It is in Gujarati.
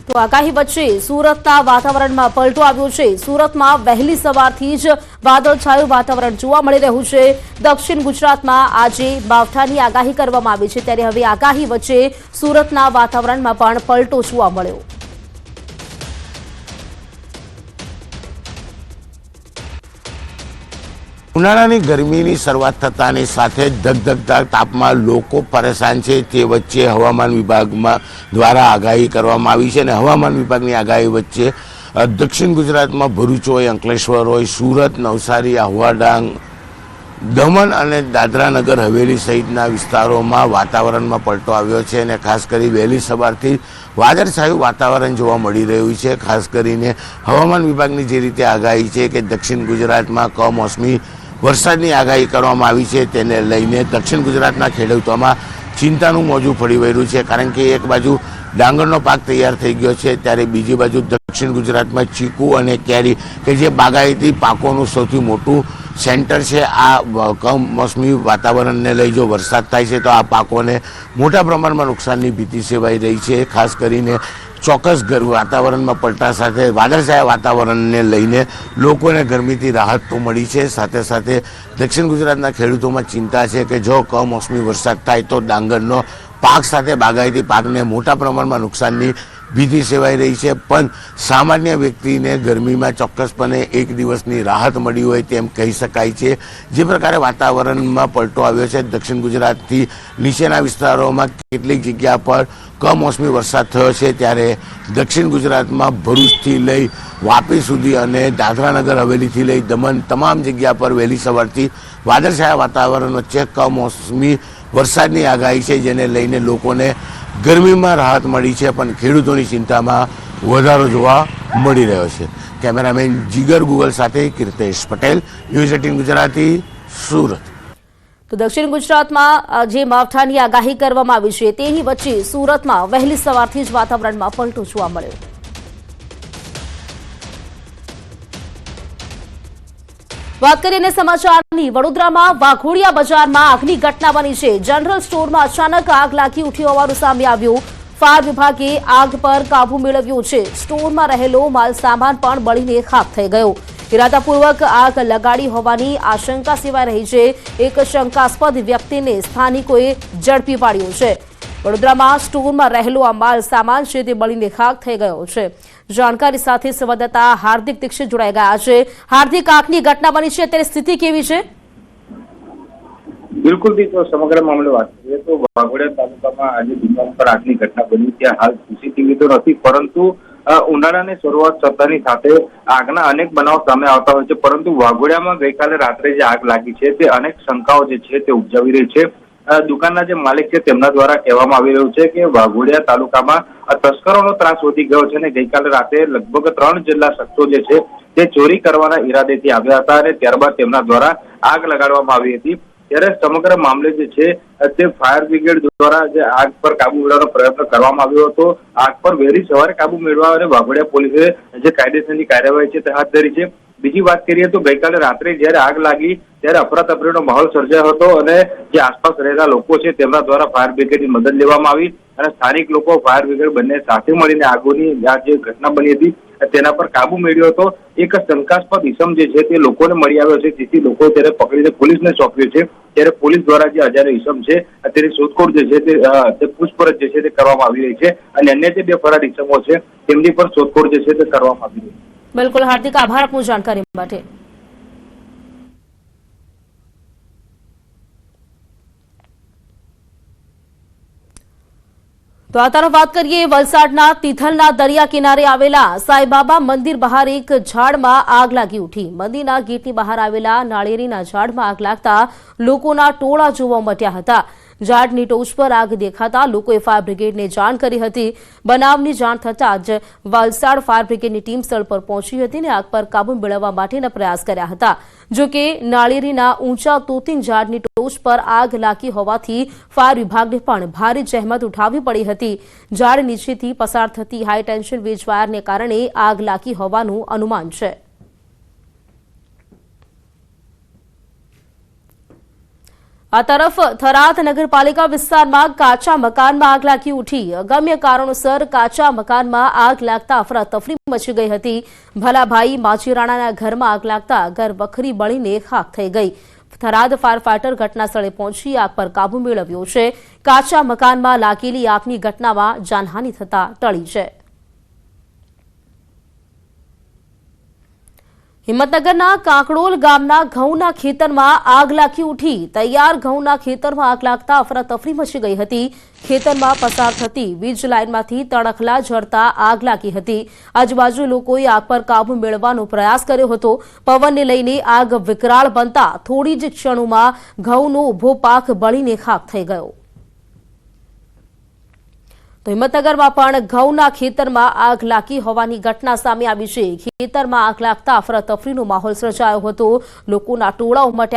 તો આગાહી વચ્ચે સુરતના વાતાવરણમાં પલટો આવ્યો છે। સુરતમાં વહેલી સવારથી જ વાદળછાયું વાતાવરણ જોવા મળી રહ્યું છે। દક્ષિણ ગુજરાતમાં આજે માવઠાની આગાહી કરવામાં આવી છે, ત્યારે હવે આગાહી વચ્ચે સુરતના વાતાવરણમાં પણ પલટો જોવા મળ્યો। ઉનાળાની ગરમીની શરૂઆત થતાની સાથે ધગધગતા તાપમાં લોકો પરેશાન છે। તે વચ્ચે હવામાન વિભાગમાં દ્વારા આગાહી કરવામાં આવી છે અને હવામાન વિભાગની આગાહી વચ્ચે દક્ષિણ ગુજરાતમાં ભરૂચ હોય, અંકલેશ્વર હોય, સુરત, નવસારી, આહવા, ડાંગ, દમણ અને દાદરા નગર હવેલી સહિતના વિસ્તારોમાં વાતાવરણમાં પલટો આવ્યો છે અને ખાસ કરી વહેલી સવારથી વાદળછાયું વાતાવરણ જોવા મળી રહ્યું છે। ખાસ કરીને હવામાન વિભાગની જે રીતે આગાહી છે કે દક્ષિણ ગુજરાતમાં કમોસમી વરસાદની આગાહી કરવામાં આવી છે, તેને લઈને દક્ષિણ ગુજરાતના ખેડૂતોમાં ચિંતાનું મોજું ફરી વળ્યું છે। કારણ કે એક બાજુ ડાંગરનો પાક તૈયાર થઈ ગયો છે, ત્યારે બીજી બાજુ દક્ષિણ ગુજરાતમાં ચીકુ અને કેરી કે જે બાગાયતી પાકોનું સૌથી મોટું સેન્ટર છે। આ કમોસમી વાતાવરણને લઈ જો વરસાદ થાય છે તો આ પાકોને મોટા પ્રમાણમાં નુકસાનની ભીતિ સેવાઈ રહી છે। ખાસ કરીને ચોક્કસ વાતાવરણમાં પલટા સાથે વાદળછાયા વાતાવરણને લઈને લોકોને ગરમીથી રાહત તો મળી છે, સાથે સાથે દક્ષિણ ગુજરાતના ખેડૂતોમાં ચિંતા છે કે જો કમોસમી વરસાદ થાય તો ડાંગરનો પાક સાથે બાગાયતી પાકને મોટા પ્રમાણમાં નુકસાનની ભીતિ સેવાઈ રહી છે। પણ સામાન્ય વ્યક્તિને ગરમીમાં ચોક્કસપણે એક દિવસની રાહત મળી હોય તેમ કહી શકાય છે। જે પ્રકારે વાતાવરણમાં પલટો આવ્યો છે, દક્ષિણ ગુજરાતથી નીચેના વિસ્તારોમાં કેટલીક જગ્યા પર કમોસમી વરસાદ થયો છે, ત્યારે દક્ષિણ ગુજરાતમાં ભરૂચથી લઈ વાપી સુધી અને દાદરાનગર હવેલીથી લઈ દમણ તમામ જગ્યા પર વહેલી સવારથી વાદળછાયા વાતાવરણ વચ્ચે કમોસમી વરસાદની આગાહી છે, જેને લઈને લોકોને ગરમીમાં રાહત મળી છે, પણ ખેડૂતોની ચિંતામાં વધારો જોવા મળી રહ્યો છે। કેમેરામેન જીગર ગુગલ સાથે કીર્તેશ પટેલ, ન્યૂઝ 18 ગુજરાતી, સુરત। તો દક્ષિણ ગુજરાતમાં જે માવઠાની આગાહી કરવામાં આવી છે તેની વચ્ચે સુરતમાં વહેલી સવારથી જ વાતાવરણમાં પલટો જોવા મળ્યો। વાત કરીએ સમાચારની, વડોદરામાં વાઘોડિયા બજારમાં આગની ઘટના બની છે। જનરલ સ્ટોરમાં અચાનક આગ લાગી ઉઠી હોવાનું સામે આવ્યું। ફાયર વિભાગે આગ પર કાબુ મેળવ્યો છે। સ્ટોરમાં રહેલો માલ સામાન પણ બળીને ખાખ થઈ ગયો। ઇરાદાપૂર્વક આગ લગાડી હોવાની આશંકા સેવાઈ રહી છે। એક શંકાસ્પદ વ્યક્તિને સ્થાનિકોએ ઝડપી પાડ્યો છે। વડોદરામાં સ્ટોરમાં રહેલો આ માલ સામાન છે તે બળીને ખાખ થઈ ગયો છે। જાણકારી સાથે સંવાદદાતા હાર્દિક દીક્ષિત જોડાઈ ગયા છે। હાર્દિક, આગની ઘટના બની છે, અત્યારે સ્થિતિ કેવી છે? બિલકુલ, તો સમગ્ર મામલે વાત કરીએ તો વાઘોડિયા તાલુકામાં આજે દુકાન પર આગની ઘટના બની। ત્યાં હાલ સીસીટીવી તો નથી, પરંતુ ઉનાળાની શરૂઆત થતાની સાથે આગના અનેક બનાવ સામે આવતા હોય છે, પરંતુ વાઘોડિયામાં ગઈકાલે રાત્રે જે આગ લાગી છે તે અનેક શંકાઓ જે છે તે ઉપજાવી રહી છે। દુકાનના જે માલિક છે તેમના દ્વારા કહેવામાં આવી રહ્યું છે કે વાઘોડિયા તાલુકામાં તસ્કરોનો ત્રાસ વધી ગયો છે અને ગઈકાલે રાતે લગભગ 3 જેટલા શખ્સો જે છે તે ચોરી કરવાના ઈરાદેથી આવ્યા હતા અને ત્યારબાદ તેમના દ્વારા આગ લગાડવામાં આવી હતી। ત્યારે સમગ્ર મામલે જે છે તે ફાયર બ્રિગેડ દ્વારા જે આગ પર કાબુ મેળવવાનો પ્રયત્ન કરવામાં આવ્યો હતો। આગ પર વહેલી સવારે કાબુ મેળવવા અને વાઘોડિયા પોલીસે જે કાયદેસરની કાર્યવાહી છે તે હાથ ધરી છે। બીજી વાત કરીએ તો ગઈકાલે રાત્રે જ્યારે આગ લાગી ત્યારે અફરાતફરીનો માહોલ સર્જાયો હતો અને જે આસપાસ રહેલા લોકો છે તેમના દ્વારા ફાયર બ્રિગેડની મદદ લેવામાં આવી અને સ્થાનિક લોકો ફાયર બ્રિગેડ બંને સાથે મળીને આગોની આ જે ઘટના બની હતી તેના પર કાબુ મેળવ્યો હતો। એક શંકાસ્પદ ઇસમ જે છે તે લોકોને મળી આવ્યો છે, જેથી લોકો તેને પકડીને પોલીસને સોંપ્યો છે। ત્યારે પોલીસ દ્વારા જે અજાણ્યો ઇસમ છે તેની શોધખોળ જે છે તે પૂછપરછ જે છે તે કરવામાં આવી રહી છે અને અન્ય જે 2 ફરાર ઇસમો છે તેમની પર શોધખોળ જે છે તે કરવામાં આવી રહી છે। બિલકુલ હાર્દિક, આભાર આપની જાણકારી માટે। તો આ તરફ વાત કરીએ, વલસાડના તિથલના દરિયા કિનારે આવેલા સાંઈબાબા મંદિર બહાર એક ઝાડમાં આગ લાગી ઉઠી। મંદિરના ગેટની બહાર આવેલા નાળિયેરીના ઝાડમાં આગ લાગતા લોકોના ટોળા જોવા મળ્યા હતા। ઝાડની ટોચ પર આગ દેખાતા લોકોએ ફાયર બ્રિગેડને જાણ કરી હતી। બનાવની જાણ થતાં જ વલસાડ ફાયર બ્રિગેડની ટીમ સ્થળ પર પહોંચી હતી અને આગ પર કાબુ મેળવવા માટેના પ્રયાસ કર્યા હતા। જો કે નાળિયેરીના ઊંચા તોતિંગ ઝાડની ટોચ પર આગ લાગી હોવાથી ફાયર વિભાગને પણ ભારે જહેમત ઉઠાવવી પડી હતી। ઝાડ નીચેથી પસાર થતી હાઈ ટેન્શન વીજ વાયરને કારણે આગ લાગી હોવાનું અનુમાન છે। આ તરફ થરાદ નગરપાલિકા વિસ્તારમાં કાચા મકાનમાં આગ લાગી ઉઠી. અગમ્ય કારણોસર કાચા મકાનમાં આગ લાગતા અફરાતફરી મચી ગઈ હતી. ભલાભાઈ માજીરાણાના ઘરમાં આગ લાગતા ઘર વખરી બળીને ખાખ થઈ ગઈ. થરાદ ફાયર ફાઈટર ઘટના સ્થળે પહોંચી આગ પર કાબુ મેળવ્યો છે. કાચા મકાનમાં લાગેલી આગની ઘટનામાં જાનહાનિ થતા ટળી છે. હિંમતનગરના કાંકડોલ ગામના ઘઉંના ખેતરમાં આગ લાગી ઉઠી. તૈયાર ઘઉંના ખેતરમાં આગ લાગતા અફરાતફરી મચી ગઈ હતી. ખેતરમાં પસાર થતી વીજ લાઇનમાંથી તણખલા ઝરતા આગ લાગી હતી. આજુબાજુ લોકોએ આગ પર કાબુ મેળવવાનો પ્રયાસ કર્યો હતો. પવનને લઈને આગ વિકરાળ બનતા થોડી જ ક્ષણોમાં ઘઉંનો ઊભો પાક બળીને ખાખ થઈ ગયો. તો હિંમતનગરમાં પણ ઘઉંના ખેતરમાં આગ લાગી હોવાની ઘટના સામે આવી છે. ખેતરમાં આગ લાગતા અફરાતફરીનો માહોલ સર્જાયો હતો. લોકોના ટોળા ઉમટ્યા.